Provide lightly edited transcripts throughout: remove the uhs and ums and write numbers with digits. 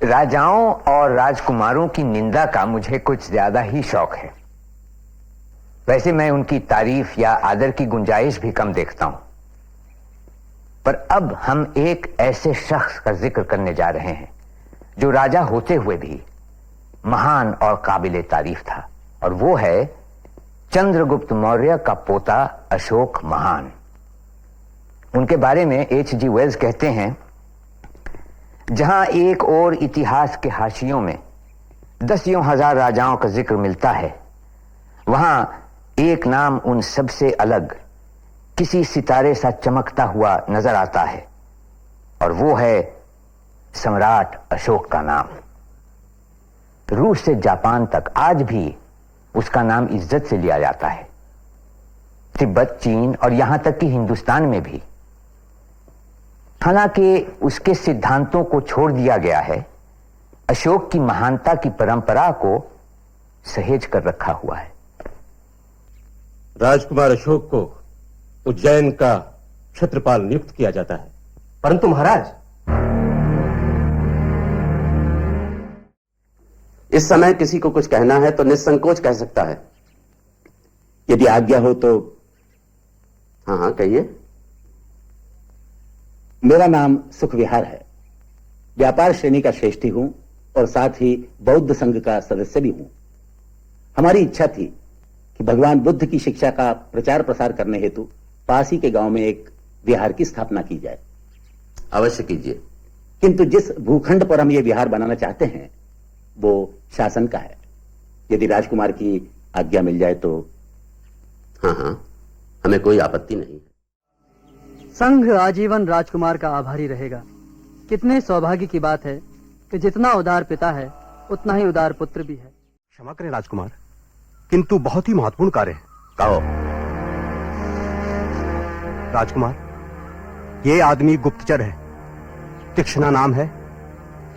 राजाओं और राजकुमारों की निंदा का मुझे कुछ ज्यादा ही शौक है। वैसे मैं उनकी तारीफ या आदर की गुंजाइश भी कम देखता हूं, पर अब हम एक ऐसे शख्स का जिक्र करने जा रहे हैं जो राजा होते हुए भी महान और काबिले तारीफ था, और वो है चंद्रगुप्त मौर्य का पोता अशोक महान। उनके बारे में H.G. वेल्स कहते हैं, जहां एक और इतिहास के हाशियों में दसियों हजार राजाओं का जिक्र मिलता है, वहां एक नाम उन सबसे अलग किसी सितारे सा चमकता हुआ नजर आता है, और वो है सम्राट अशोक का नाम। रूस से जापान तक आज भी उसका नाम इज्जत से लिया जाता है। तिब्बत, चीन और यहां तक कि हिंदुस्तान में भी। हालांकि उसके सिद्धांतों को छोड़ दिया गया है, अशोक की महानता की परंपरा को सहेज कर रखा हुआ है। राजकुमार अशोक को उज्जैन का क्षेत्रपाल नियुक्त किया जाता है। परंतु महाराज, इस समय किसी को कुछ कहना है तो निसंकोच कह सकता है। यदि आज्ञा हो तो। हाँ हाँ, कहिए। मेरा नाम सुखविहार है। व्यापार श्रेणी का श्रेष्ठी हूं और साथ ही बौद्ध संघ का सदस्य भी हूं। हमारी इच्छा थी कि भगवान बुद्ध की शिक्षा का प्रचार प्रसार करने हेतु पास ही के गांव में एक विहार की स्थापना की जाए। अवश्य कीजिए। किंतु जिस भूखंड पर हम ये विहार बनाना चाहते हैं वो शासन का है। यदि राजकुमार की आज्ञा मिल जाए तो। हाँ हाँ, हमें कोई आपत्ति नहीं। संघ आजीवन राजकुमार का आभारी रहेगा। कितने सौभाग्य की बात है कि जितना उदार पिता है उतना ही उदार पुत्र भी है। क्षमा करें राजकुमार, किंतु बहुत ही महत्वपूर्ण कार्य है। कहो। राजकुमार, ये आदमी गुप्तचर है, तीक्ष्णा नाम है,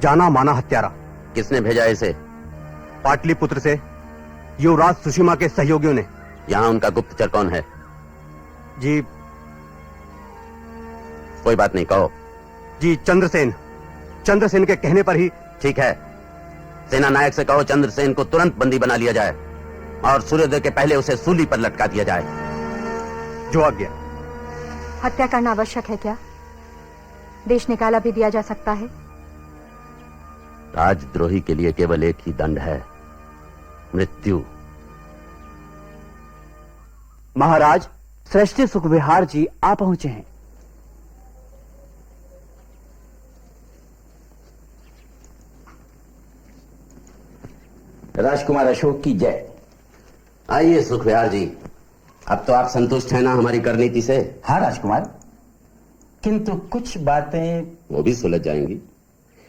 जाना माना हत्यारा। किसने भेजा इसे? पाटलिपुत्र से युवराज सुषिमा के सहयोगियों ने। यहां उनका गुप्तचर कौन है? जी कोई बात नहीं, कहो। जी चंद्रसेन। चंद्रसेन के कहने पर ही। ठीक है, सेना नायक से कहो चंद्रसेन को तुरंत बंदी बना लिया जाए और सूर्योदय के पहले उसे सूली पर लटका दिया जाए। जो आज्ञा। हत्या करना आवश्यक है क्या? देश निकाला भी दिया जा सकता है। राजद्रोही के लिए केवल एक ही दंड है, मृत्यु। महाराज, श्रेष्ठी सुखविहार जी आ पहुंचे हैं। राजकुमार अशोक की जय। आइए सुखविहार जी, अब तो आप संतुष्ट हैं ना हमारी करनीति से? हाँ राजकुमार, किंतु कुछ बातें। वो भी सुलझ जाएंगी।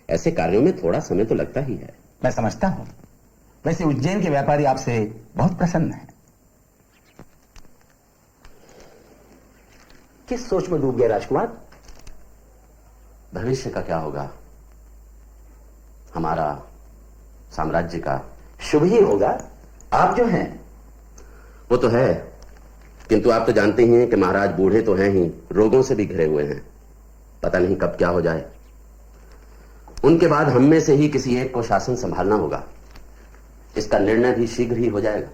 ऐसे कार्यों में थोड़ा समय तो लगता ही है। मैं समझता हूं। वैसे उज्जैन के व्यापारी आपसे बहुत प्रसन्न हैं। किस सोच में डूब गए राजकुमार? भविष्य का क्या होगा? हमारा साम्राज्य का शुभ ही होगा। आप जो हैं। वो तो है, किंतु आप तो जानते ही हैं कि महाराज बूढ़े तो हैं ही, रोगों से भी घिरे हुए हैं। पता नहीं कब क्या हो जाए। उनके बाद हम में से ही किसी एक को शासन संभालना होगा। इसका निर्णय भी शीघ्र ही हो जाएगा।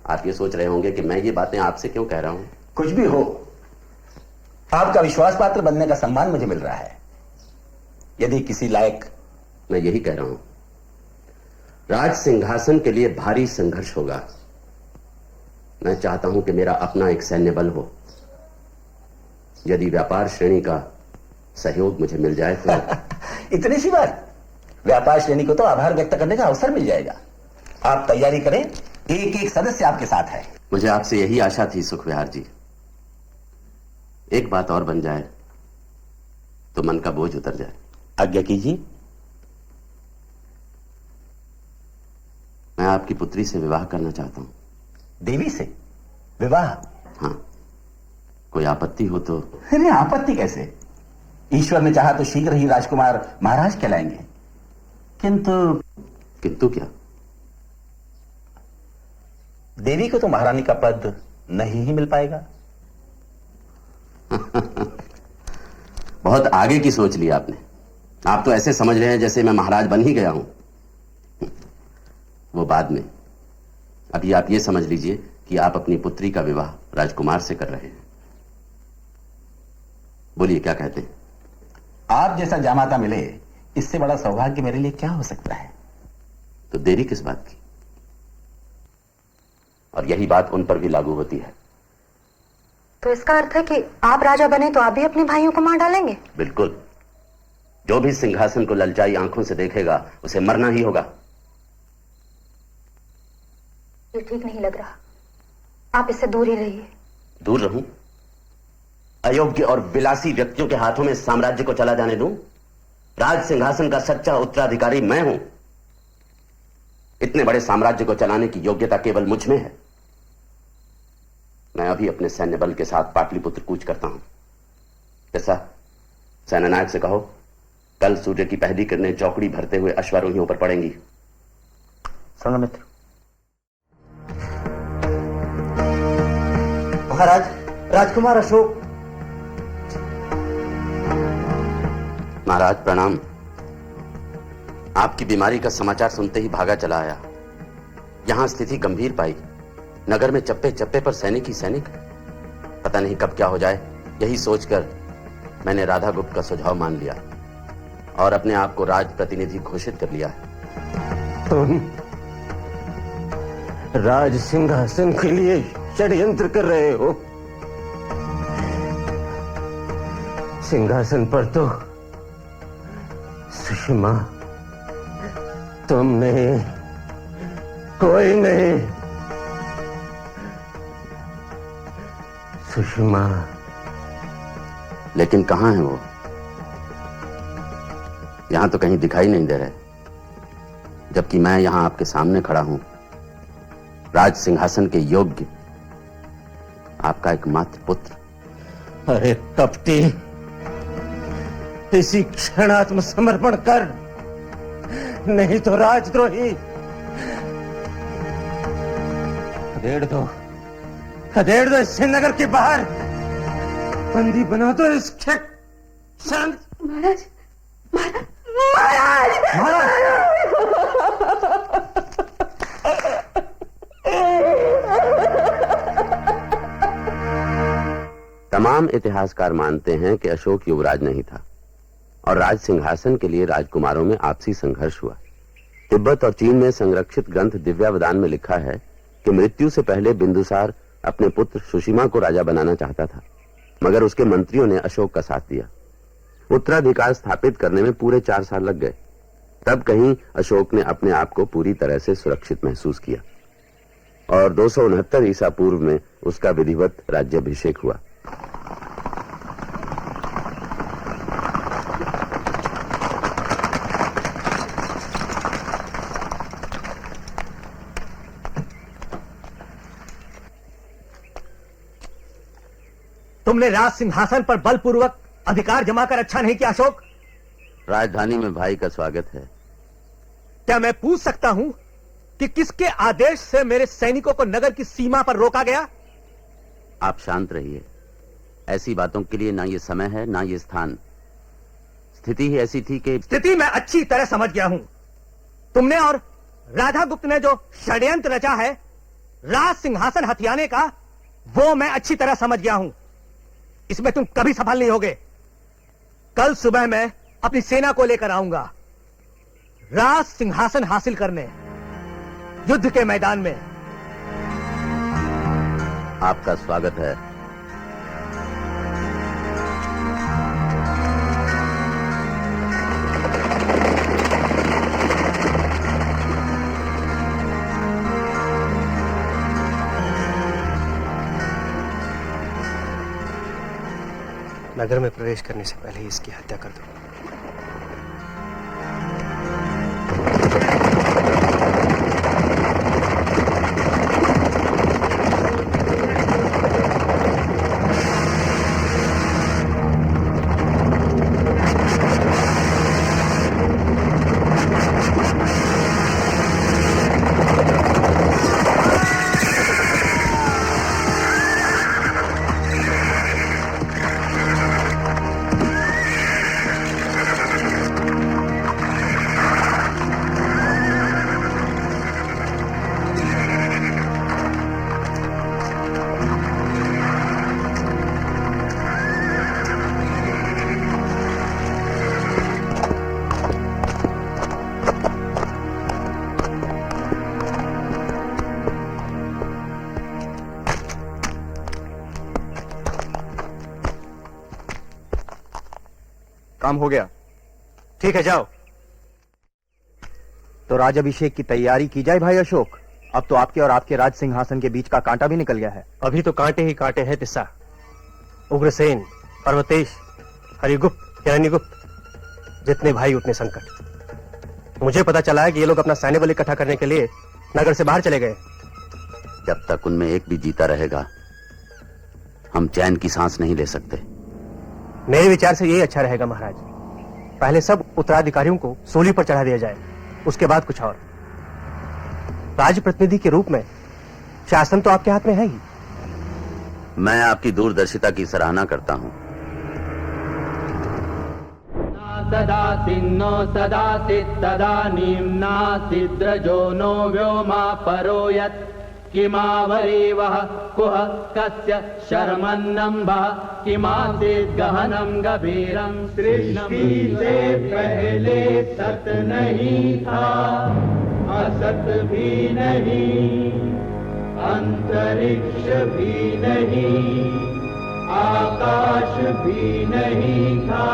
आप ये सोच रहे होंगे कि मैं ये बातें आपसे क्यों कह रहा हूं। कुछ भी हो, आपका विश्वास पात्र बनने का सम्मान मुझे मिल रहा है। यदि किसी लायक। मैं यही कह रहा हूं, राज सिंहासन के लिए भारी संघर्ष होगा। मैं चाहता हूं कि मेरा अपना एक सैन्य बल हो। यदि व्यापार श्रेणी का सहयोग मुझे मिल जाए तो। इतनी सी बात? व्यापार श्रेणी को तो आभार व्यक्त करने का अवसर मिल जाएगा। आप तैयारी करें, एक एक सदस्य आपके साथ है। मुझे आपसे यही आशा थी सुखविहार जी। एक बात और बन जाए तो मन का बोझ उतर जाए। आज्ञा कीजिए। मैं आपकी पुत्री से विवाह करना चाहता हूं। देवी से विवाह? हाँ, कोई आपत्ति हो तो? नहीं, आपत्ति कैसे? ईश्वर ने चाहा तो शीघ्र ही राजकुमार महाराज कहलाएंगे। किंतु क्या? देवी को तो महारानी का पद नहीं ही मिल पाएगा। बहुत आगे की सोच ली आपने। आप तो ऐसे समझ रहे हैं जैसे मैं महाराज बन ही गया हूं। वो बाद में। अभी आप ये समझ लीजिए कि आप अपनी पुत्री का विवाह राजकुमार से कर रहे हैं। बोलिए क्या कहते हैं? आप जैसा जामाता मिले, इससे बड़ा सौभाग्य मेरे लिए क्या हो सकता है? तो देरी किस बात की? और यही बात उन पर भी लागू होती है। तो इसका अर्थ है कि आप राजा बने तो आप भी अपने भाइयों को मार डालेंगे? बिल्कुल। जो भी सिंहासन को ललचाई आंखों से देखेगा उसे मरना ही होगा। ये ठीक नहीं लग रहा। आप इससे दूर ही रहिए। दूर रहूं? अयोग्य और विलासी व्यक्तियों के हाथों में साम्राज्य को चला जाने दूं? राज सिंहासन का सच्चा उत्तराधिकारी मैं हूं। इतने बड़े साम्राज्य को चलाने की योग्यता केवल मुझ में है। मैं अभी अपने सैन्य बल के साथ पाटलिपुत्र कूच करता हूं। कैसा? सेनानायक से कहो कल सूर्य की पहली किरणें चौकड़ी भरते हुए अश्वारोहियों पर पड़ेंगी। संघमित्र। महाराज, राजकुमार अशोक। महाराज प्रणाम। आपकी बीमारी का समाचार सुनते ही भागा चला आया। यहां स्थिति गंभीर पाई। नगर में चप्पे चप्पे पर सैनिक ही सैनिक। पता नहीं कब क्या हो जाए, यही सोचकर मैंने राधा गुप्त का सुझाव मान लिया और अपने आप को राज प्रतिनिधि घोषित कर लिया है। तुम राज सिंहासन के लिए षड्यंत्र कर रहे हो। सिंहासन पर तो सुषमा तुम नहीं, कोई नहीं। सुषमा। लेकिन कहां है वो? यहां तो कहीं दिखाई नहीं दे रहे, जबकि मैं यहां आपके सामने खड़ा हूं, राज सिंहासन के योग्य, आपका एकमात्र पुत्र। अरे कपटी, इसी क्षण आत्मसमर्पण कर, नहीं तो राजद्रोही। खदेड़ दो इसे नगर के बाहर, बंदी बना दो इसके। महाराज, महाराज, महाराज। तमाम इतिहासकार मानते हैं कि अशोक युवराज नहीं था और राज सिंहासन के लिए राजकुमारों में आपसी संघर्ष हुआ। तिब्बत और चीन में संरक्षित ग्रंथ दिव्यावदान में लिखा है कि मृत्यु से पहले बिंदुसार अपने पुत्र सुषिमा को राजा बनाना चाहता था, मगर उसके मंत्रियों ने अशोक का साथ दिया। उत्तराधिकार स्थापित करने में पूरे 4 साल लग गए। तब कहीं अशोक ने अपने आप को पूरी तरह से सुरक्षित महसूस किया और 269 ईसा पूर्व में उसका विधिवत राज्याभिषेक हुआ। तुमने राज सिंहासन पर बलपूर्वक अधिकार जमाकर अच्छा नहीं किया अशोक। राजधानी में भाई का स्वागत है। क्या मैं पूछ सकता हूं कि किसके आदेश से मेरे सैनिकों को नगर की सीमा पर रोका गया? आप शांत रहिए। ऐसी बातों के लिए ना ये समय है ना ये स्थान। स्थिति ही ऐसी थी कि स्थिति मैं अच्छी तरह समझ गया हूं। तुमने और राधा गुप्त ने जो षड्यंत्र रचा है राज सिंहासन हथियाने का, वो मैं अच्छी तरह समझ गया हूं। इसमें तुम कभी सफल नहीं होगे। कल सुबह मैं अपनी सेना को लेकर आऊंगा राज सिंहासन हासिल करने, युद्ध के मैदान में। आपका स्वागत है। नगर में प्रवेश करने से पहले ही इसकी हत्या कर दो। काम हो गया। ठीक है, जाओ। तो राजाभिषेक की तैयारी की जाए भाई अशोक। अब तो आपके और आपके राज सिंहासन के बीच का कांटा भी निकल गया है। अभी तो कांटे ही कांटे हैं तिस्सा। उग्रसेन, पर्वतेश, हरिगुप्त, हिरण्यगुप्त, जितने भाई उतने संकट। मुझे पता चला है कि ये लोग अपना सैन्य बल इकट्ठा करने के लिए नगर से बाहर चले गए। जब तक उनमें एक भी जीता रहेगा, हम चैन की सांस नहीं ले सकते। मेरे विचार से यही अच्छा रहेगा महाराज। पहले सब उत्तराधिकारियों को सूली पर चढ़ा दिया जाए, उसके बाद कुछ और। राजप्रतिनिधि के रूप में शासन तो आपके हाथ में है ही। मैं आपकी दूरदर्शिता की सराहना करता हूं। सदा सिन्नो सदा सित्तदानीं नासिद्रजो नो व्योमा परो यत् किमावरीवः कुह कस्य शर्मन्नम्भः किमासीत् गहनं गभीरं सृष्टि से पहले सत नहीं था, असत भी नहीं, अंतरिक्ष भी नहीं, आकाश भी नहीं था।